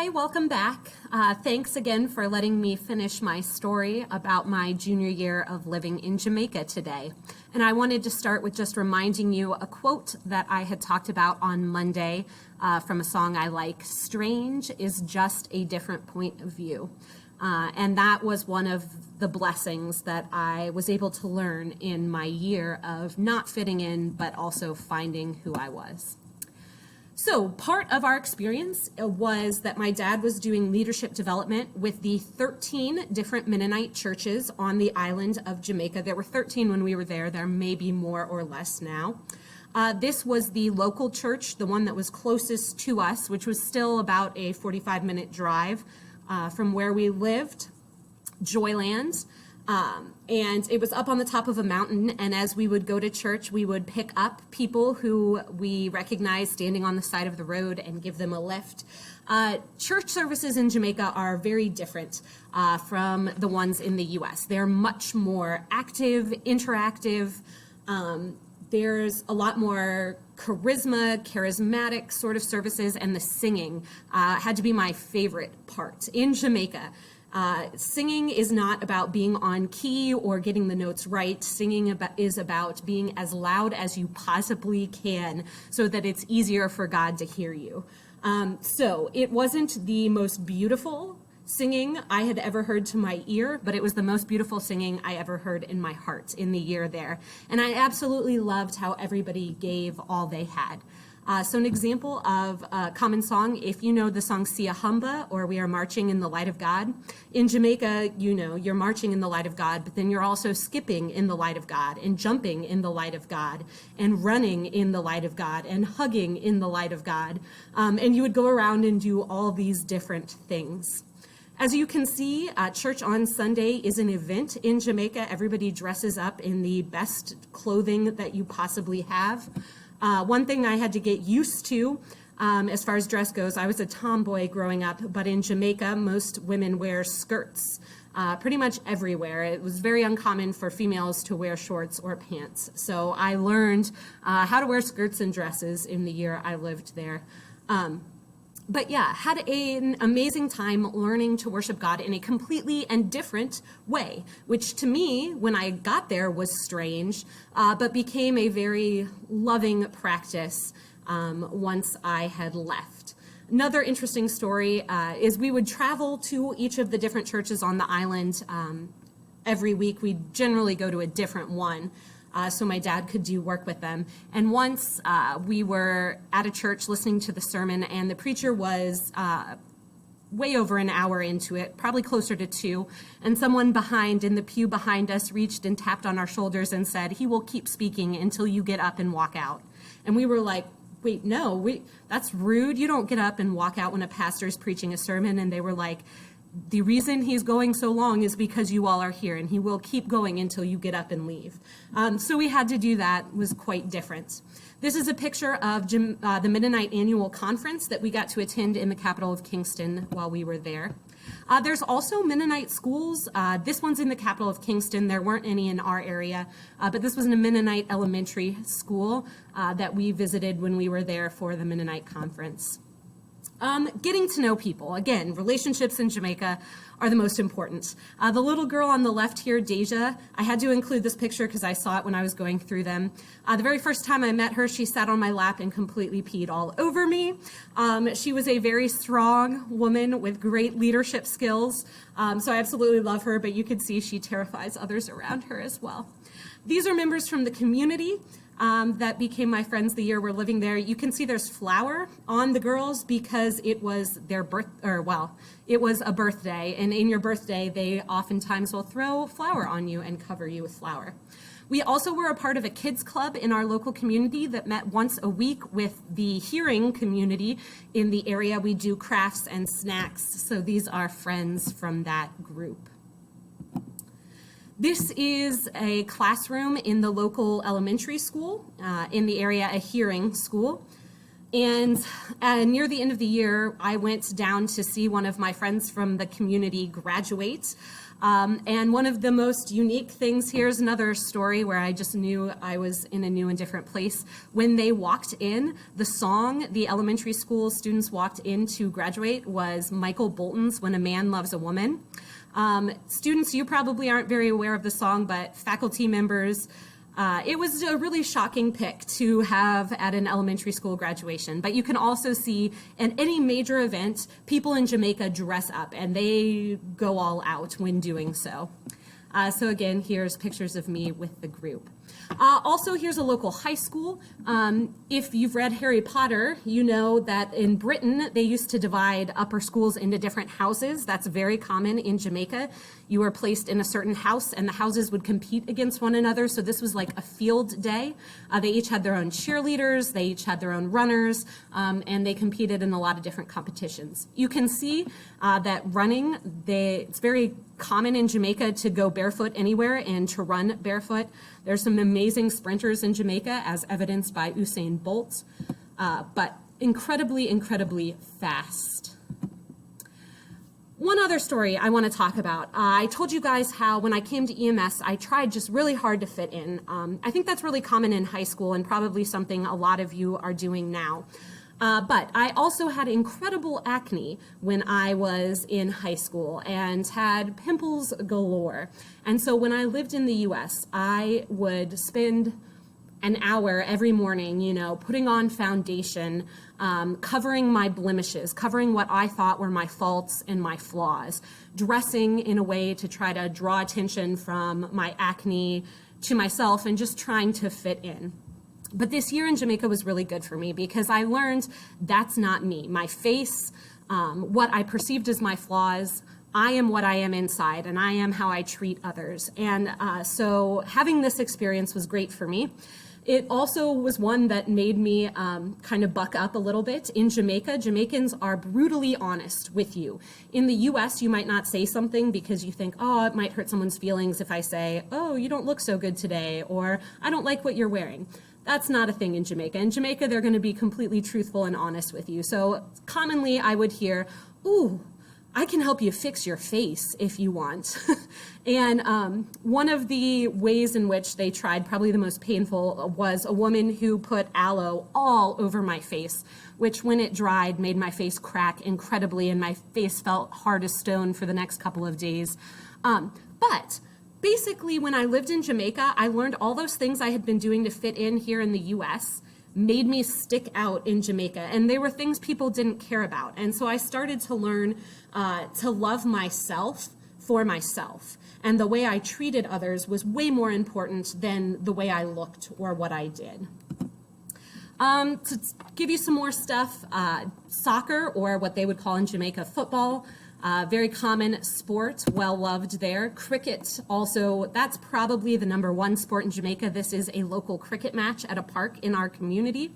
Hi, welcome back. Thanks again for letting me finish my story about my junior year of living in Jamaica today. And I wanted to start with just reminding you a quote that I had talked about on Monday from a song I like, "Strange is just a different point of view." And that was one of the blessings that I was able to learn in my year of not fitting in, but also finding who I was. So part of our experience was that my dad was doing leadership development with the 13 different Mennonite churches on the island of Jamaica. There were 13 when we were there. There may be more or less now. This was the local church, the one that was closest to us, which was still about a 45-minute drive from where we lived, Joyland. And it was up on the top of a mountain, and as we would go to church, we would pick up people who we recognized standing on the side of the road and give them a lift. Church services in Jamaica are very different from the ones in the US. They're much more active, interactive. There's a lot more charismatic sort of services, and the singing had to be my favorite part. In Jamaica, singing is not about being on key or getting the notes right. Singing is about being as loud as you possibly can so that it's easier for God to hear you. So it wasn't the most beautiful singing I had ever heard to my ear, but it was the most beautiful singing I ever heard in my heart in the year there. And I absolutely loved how everybody gave all they had. So an example of a common song, if you know the song Sia Humba, or We Are Marching in the Light of God, in Jamaica, you know, you're marching in the light of God, but then you're also skipping in the light of God, and jumping in the light of God, and running in the light of God, and hugging in the light of God. And you would go around and do all these different things. As you can see, Church on Sunday is an event in Jamaica. Everybody dresses up in the best clothing that you possibly have. One thing I had to get used to as far as dress goes, I was a tomboy growing up, but in Jamaica, most women wear skirts pretty much everywhere. It was very uncommon for females to wear shorts or pants. So I learned how to wear skirts and dresses in the year I lived there. But yeah, had an amazing time learning to worship God in a completely and different way, which to me, when I got there, was strange, but became a very loving practice once I had left. Another interesting story is we would travel to each of the different churches on the island every week. We'd generally go to a different one. So my dad could do work with them. And once we were at a church listening to the sermon, and the preacher was way over an hour into it, probably closer to 2, and someone in the pew behind us reached and tapped on our shoulders and said, "He will keep speaking until you get up and walk out." And we were like, wait, no, that's rude. You don't get up and walk out when a pastor's preaching a sermon. And they were like, "The reason he's going so long is because you all are here, and he will keep going until you get up and leave." So we had to do that. It was quite different. This is a picture of the Mennonite Annual Conference that we got to attend in the capital of Kingston while we were there. There's also Mennonite schools. This one's in the capital of Kingston. There weren't any in our area, but this was a Mennonite elementary school that we visited when we were there for the Mennonite Conference. Getting to know people. Again, relationships in Jamaica are the most important. The little girl on the left here, Deja, I had to include this picture because I saw it when I was going through them. The very first time I met her, she sat on my lap and completely peed all over me. She was a very strong woman with great leadership skills, so I absolutely love her, but you could see she terrifies others around her as well. These are members from the community that became my friends the year we're living there. You can see there's flour on the girls because it was it was a birthday, and in your birthday, they oftentimes will throw flour on you and cover you with flour. We also were a part of a kids club in our local community that met once a week with the hearing community in the area. We do crafts and snacks, so these are friends from that group. This is a classroom in the local elementary school, in the area, a hearing school. And near the end of the year, I went down to see one of my friends from the community graduate. And one of the most unique things, here's another story where I just knew I was in a new and different place. When they walked in, the song the elementary school students walked in to graduate was Michael Bolton's When a Man Loves a Woman. Students, you probably aren't very aware of the song, but faculty members, it was a really shocking pick to have at an elementary school graduation. But you can also see at any major event, people in Jamaica dress up and they go all out when doing so. So again, here's pictures of me with the group. Also, here's a local high school. If you've read Harry Potter, you know that in Britain, they used to divide upper schools into different houses. That's very common in Jamaica. You were placed in a certain house and the houses would compete against one another. So this was like a field day. They each had their own cheerleaders, they each had their own runners, and they competed in a lot of different competitions. You can see that running, it's very common in Jamaica to go barefoot anywhere and to run barefoot. There's some amazing sprinters in Jamaica, as evidenced by Usain Bolt, but incredibly, incredibly fast. One other story I want to talk about. I told you guys how when I came to EMS, I tried just really hard to fit in. I think that's really common in high school and probably something a lot of you are doing now. But I also had incredible acne when I was in high school and had pimples galore. And so when I lived in the US, I would spend an hour every morning, putting on foundation, covering my blemishes, covering what I thought were my faults and my flaws, dressing in a way to try to draw attention from my acne to myself and just trying to fit in. But this year in Jamaica was really good for me because I learned that's not me. My face, what I perceived as my flaws, I am what I am inside and I am how I treat others. And so having this experience was great for me. It also was one that made me kind of buck up a little bit. In Jamaica, Jamaicans are brutally honest with you. In the US, you might not say something because you think, oh, it might hurt someone's feelings if I say, oh, you don't look so good today, or I don't like what you're wearing. That's not a thing in Jamaica. In Jamaica, they're going to be completely truthful and honest with you. So commonly I would hear, ooh, I can help you fix your face if you want. And one of the ways in which they tried, probably the most painful, was a woman who put aloe all over my face, which when it dried made my face crack incredibly and my face felt hard as stone for the next couple of days. But basically, when I lived in Jamaica, I learned all those things I had been doing to fit in here in the US made me stick out in Jamaica. And they were things people didn't care about. And so I started to learn to love myself for myself. And the way I treated others was way more important than the way I looked or what I did. To give you some more stuff, soccer, or what they would call in Jamaica football, very common sport, well loved there. Cricket also, that's probably the #1 sport in Jamaica. This is a local cricket match at a park in our community.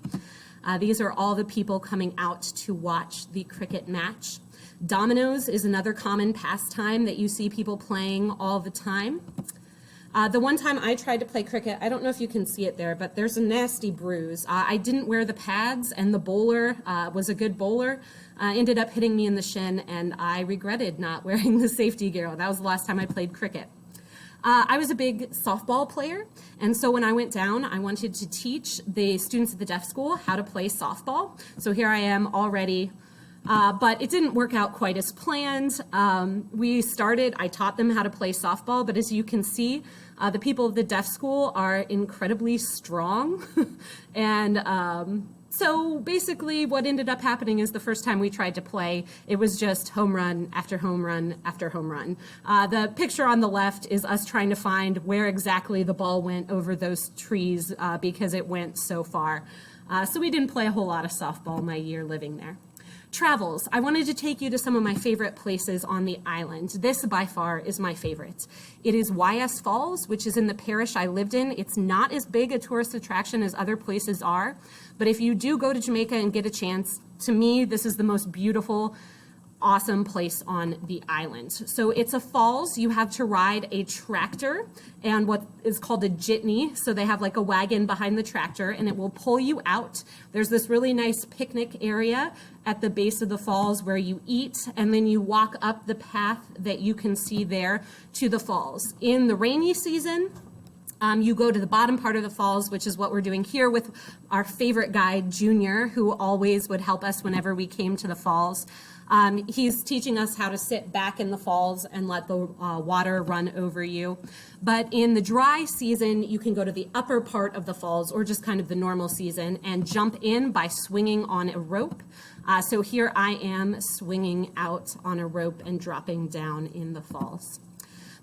These are all the people coming out to watch the cricket match. Dominoes is another common pastime that you see people playing all the time. The one time I tried to play cricket, I don't know if you can see it there, but there's a nasty bruise. I didn't wear the pads, and the bowler was a good bowler. Ended up hitting me in the shin, and I regretted not wearing the safety gear. That was the last time I played cricket. I was a big softball player, and so when I went down, I wanted to teach the students at the deaf school how to play softball. So here I am already. But it didn't work out quite as planned. I taught them how to play softball, but as you can see, the people of the deaf school are incredibly strong. And so basically what ended up happening is the first time we tried to play, it was just home run after home run after home run. The picture on the left is us trying to find where exactly the ball went over those trees because it went so far. So we didn't play a whole lot of softball my year living there. Travels. I wanted to take you to some of my favorite places on the island. This, by far, is my favorite. It is YS Falls, which is in the parish I lived in. It's not as big a tourist attraction as other places are, but if you do go to Jamaica and get a chance, to me, this is the most beautiful, awesome place on the island. So it's a falls. You have to ride a tractor and what is called a jitney. So they have like a wagon behind the tractor and it will pull you out. There's this really nice picnic area at the base of the falls where you eat, and then you walk up the path that you can see there to the falls. In the rainy season, you go to the bottom part of the falls, which is what we're doing here with our favorite guide, Junior, who always would help us whenever we came to the falls. He's teaching us how to sit back in the falls and let the water run over you. But in the dry season, you can go to the upper part of the falls, or just kind of the normal season, and jump in by swinging on a rope. So here I am swinging out on a rope and dropping down in the falls.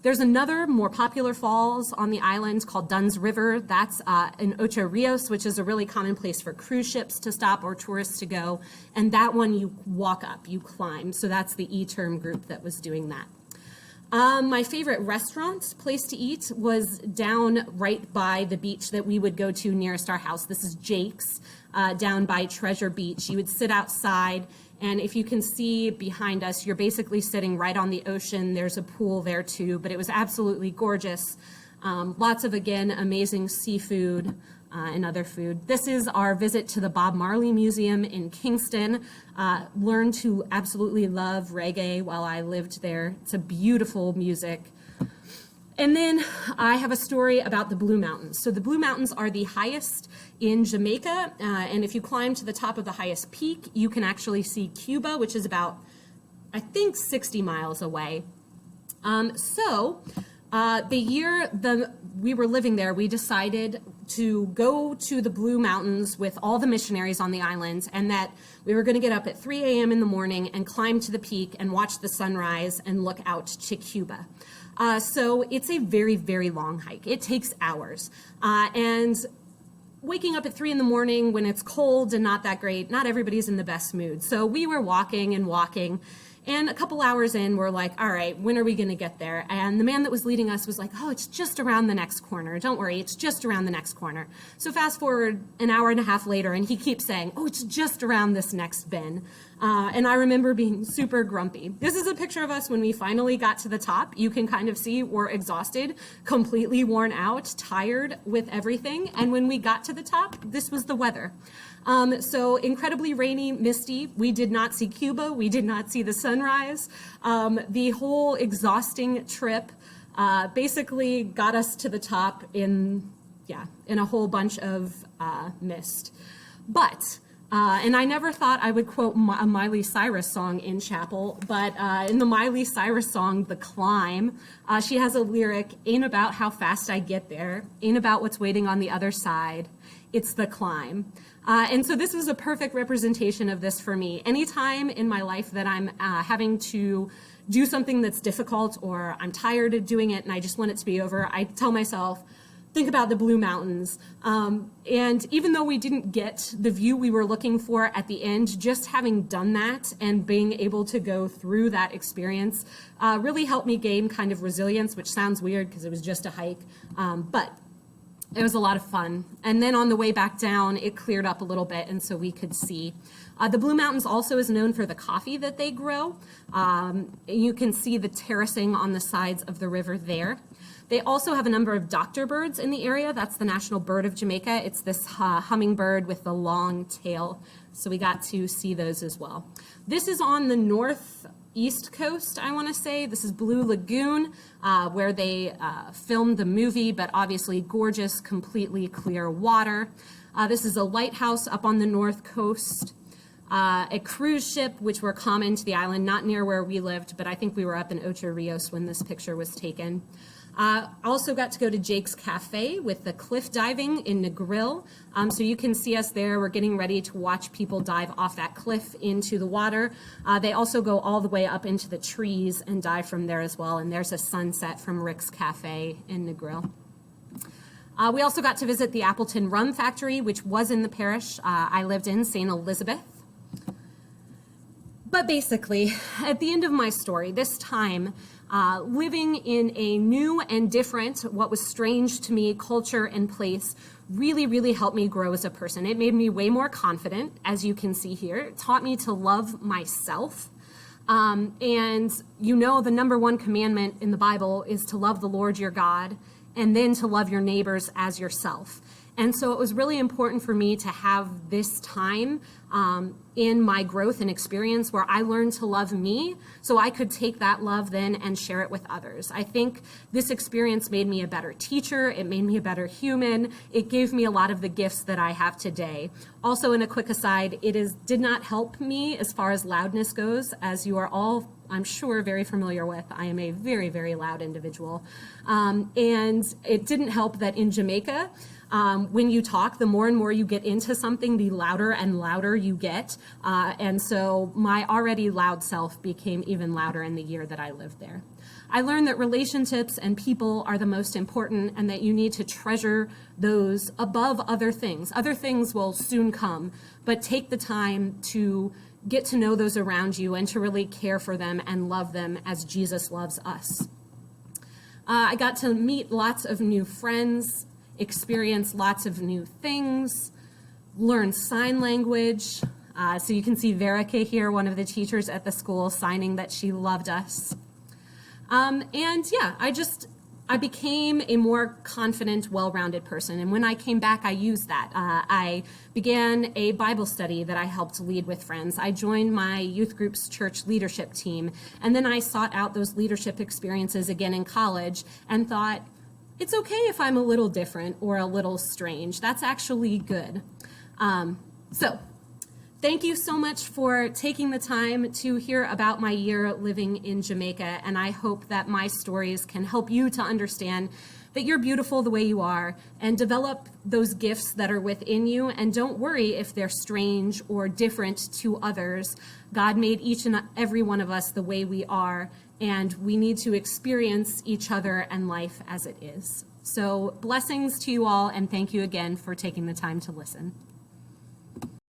There's another more popular falls on the island called Dunn's River. That's in Ocho Rios, which is a really common place for cruise ships to stop or tourists to go. And that one you walk up, you climb. So that's the E-Term group that was doing that. My favorite restaurant place to eat was down right by the beach that we would go to nearest our house. This is Jake's down by Treasure Beach. You would sit outside, and if you can see behind us, you're basically sitting right on the ocean. There's a pool there too, but it was absolutely gorgeous. Lots of, again, amazing seafood and other food. This is our visit to the Bob Marley Museum in Kingston. Learned to absolutely love reggae while I lived there. It's a beautiful music. And then I have a story about the Blue Mountains. So the Blue Mountains are the highest in Jamaica, and if you climb to the top of the highest peak, you can actually see Cuba, which is about, I think, 60 miles away. The year we were living there, we decided to go to the Blue Mountains with all the missionaries on the island, and that we were going to get up at 3 a.m. in the morning and climb to the peak and watch the sunrise and look out to Cuba. So it's a very, very long hike. It takes hours. And waking up at 3 in the morning when it's cold and not that great, not everybody's in the best mood. So we were walking and walking. And a couple hours in, we're like, all right, when are we going to get there? And the man that was leading us was like, oh, it's just around the next corner. Don't worry, it's just around the next corner. So fast forward an hour and a half later, and he keeps saying, oh, it's just around this next bend. And I remember being super grumpy. This is a picture of us when we finally got to the top. You can kind of see we're exhausted, completely worn out, tired with everything. And when we got to the top, this was the weather. So incredibly rainy, misty. We did not see Cuba. We did not see the sunrise. The whole exhausting trip basically got us to the top in a whole bunch of mist. But and I never thought I would quote a Miley Cyrus song in chapel, but in the Miley Cyrus song, The Climb, she has a lyric, ain't about how fast I get there, ain't about what's waiting on the other side, it's the climb. And so this was a perfect representation of this for me. Anytime in my life that I'm having to do something that's difficult, or I'm tired of doing it and I just want it to be over, I tell myself, think about the Blue Mountains. And even though we didn't get the view we were looking for at the end, just having done that and being able to go through that experience really helped me gain kind of resilience, which sounds weird because it was just a hike, but it was a lot of fun. And then on the way back down, it cleared up a little bit, and so we could see. The Blue Mountains also is known for the coffee that they grow. You can see the terracing on the sides of the river there. They also have a number of doctor birds in the area. That's the national bird of Jamaica. It's this hummingbird with the long tail. So we got to see those as well. This is on the northeast coast, I want to say. This is Blue Lagoon, where they filmed the movie, but obviously gorgeous, completely clear water. This is a lighthouse up on the north coast. A cruise ship, which were common to the island, not near where we lived, but I think we were up in Ocho Rios when this picture was taken. Also got to go to Jake's Cafe with the cliff diving in Negril. So you can see us there. We're getting ready to watch people dive off that cliff into the water. They also go all the way up into the trees and dive from there as well. And there's a sunset from Rick's Cafe in Negril. We also got to visit the Appleton Rum Factory, which was in the parish I lived in, St. Elizabeth. But basically, at the end of my story, this time, living in a new and different, what was strange to me, culture and place really, really helped me grow as a person. It made me way more confident, as you can see here. It taught me to love myself. And you know the number one commandment in the Bible is to love the Lord your God and then to love your neighbors as yourself. And so it was really important for me to have this time in my growth and experience where I learned to love me so I could take that love then and share it with others. I think this experience made me a better teacher. It made me a better human. It gave me a lot of the gifts that I have today. Also, in a quick aside, did not help me as far as loudness goes, as you are all, I'm sure, very familiar with. I am a very, very loud individual. And it didn't help that in Jamaica, when you talk, the more and more you get into something, the louder and louder you get. And so my already loud self became even louder in the year that I lived there. I learned that relationships and people are the most important and that you need to treasure those above other things. Other things will soon come, but take the time to get to know those around you and to really care for them and love them as Jesus loves us. I got to meet lots of new friends, experience lots of new things, learn sign language. So you can see Verika here, one of the teachers at the school, signing that she loved us. I became a more confident, well-rounded person. And when I came back, I used that. I began a Bible study that I helped lead with friends. I joined my youth group's church leadership team. And then I sought out those leadership experiences again in college and thought, it's okay if I'm a little different or a little strange. That's actually good. Thank you so much for taking the time to hear about my year living in Jamaica, and I hope that my stories can help you to understand that you're beautiful the way you are and develop those gifts that are within you, and don't worry if they're strange or different to others. God made each and every one of us the way we are, and we need to experience each other and life as it is. So blessings to you all, and thank you again for taking the time to listen.